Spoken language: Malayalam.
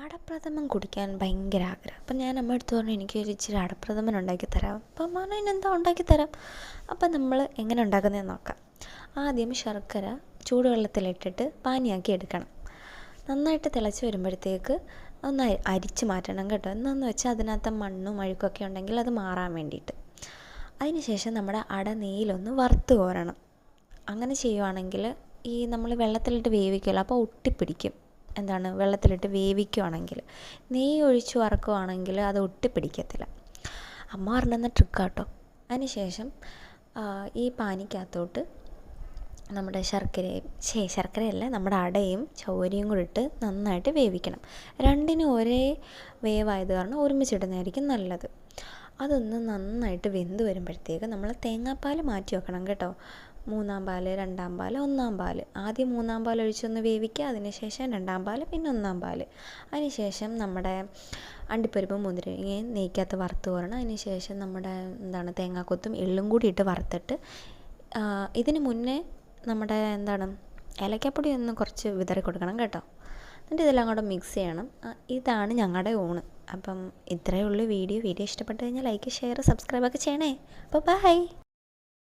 അടപ്രഥമൻ കുടിക്കാൻ ഭയങ്കര ആഗ്രഹം. അപ്പം ഞാൻ അമ്മ അടുത്ത് പറഞ്ഞു എനിക്കൊരു ഇച്ചിരി അടപ്രഥമൻ ഉണ്ടാക്കി തരാം. അപ്പം അമ്മ പറഞ്ഞു അതിനെന്താ ഉണ്ടാക്കി തരാം. അപ്പം നമ്മൾ എങ്ങനെ ഉണ്ടാക്കുന്നതെന്ന് നോക്കാം. ആദ്യം ശർക്കര ചൂടുവെള്ളത്തിലിട്ടിട്ട് പാനിയാക്കി എടുക്കണം. നന്നായിട്ട് തിളച്ച് വരുമ്പോഴത്തേക്ക് ഒന്ന് അരിച്ച് മാറ്റണം കേട്ടോ. എന്താണെന്ന് വെച്ചാൽ അതിനകത്ത് മണ്ണും അഴുക്കൊക്കെ ഉണ്ടെങ്കിൽ അത് മാറാൻ വേണ്ടിയിട്ട്. അതിന് ശേഷം നമ്മുടെ അട നെയ്യിലൊന്ന് വറുത്ത് കോരണം. അങ്ങനെ ചെയ്യുവാണെങ്കിൽ ഈ നമ്മൾ വെള്ളത്തിലിട്ട് വേവിക്കുമല്ലോ, അപ്പോൾ ഒട്ടിപ്പിടിക്കും. വെള്ളത്തിലിട്ട് വേവിക്കുവാണെങ്കിൽ. നെയ്യ് ഒഴിച്ച് വറക്കുവാണെങ്കിൽ അത് ഒട്ടിപ്പിടിക്കത്തില്ല. അമ്മ പറഞ്ഞെന്ന ട്രിക്കാട്ടോ. അതിന് ശേഷം ഈ പാനിക്കകത്തോട്ട് നമ്മുടെ ശർക്കരയല്ല, നമ്മുടെ അടയും ചൗവരിയും കൂടി ഇട്ട് നന്നായിട്ട് വേവിക്കണം. രണ്ടിനും ഒരേ വേവായത് കാരണം ഒരുമിച്ചിടുന്നതായിരിക്കും നല്ലത്. അതൊന്ന് നന്നായിട്ട് വെന്ത് വരുമ്പോഴത്തേക്ക് നമ്മൾ തേങ്ങാപ്പാൽ മാറ്റി വെക്കണം കേട്ടോ. 3-ാം പാൽ, 2-ാം പാൽ, 1-ാം പാൽ. ആദ്യം 3-ാം പാൽ ഒഴിച്ചൊന്ന് വേവിക്കുക. അതിനുശേഷം 2-ാം പാൽ, പിന്നെ 1-ാം പാൽ. അതിനുശേഷം നമ്മുടെ അണ്ടിപ്പരിപ്പും മുന്തിരിങ്ങയും നെയ്ക്കകത്ത് വറുത്ത് കോരണം. അതിനുശേഷം നമ്മുടെ തേങ്ങാക്കൊത്തും എള്ളും കൂടി ഇട്ട് വറുത്തിട്ട് ഇതിന് മുന്നേ നമ്മുടെ ഏലക്കാപ്പൊടി ഒന്ന് കുറച്ച് വിതറി കൊടുക്കണം കേട്ടോ. എന്നിട്ട് ഇതെല്ലാം കൂടെ മിക്സ് ചെയ്യണം. ഇതാണ് ഞങ്ങളുടെ ഊണ്. അപ്പം ഇത്രയേ ഉള്ളൂ വീഡിയോ ഇഷ്ടപ്പെട്ട് കഴിഞ്ഞാൽ ലൈക്ക്, ഷെയർ, സബ്സ്ക്രൈബൊക്കെ ചെയ്യണേ. അപ്പോൾ ബൈ.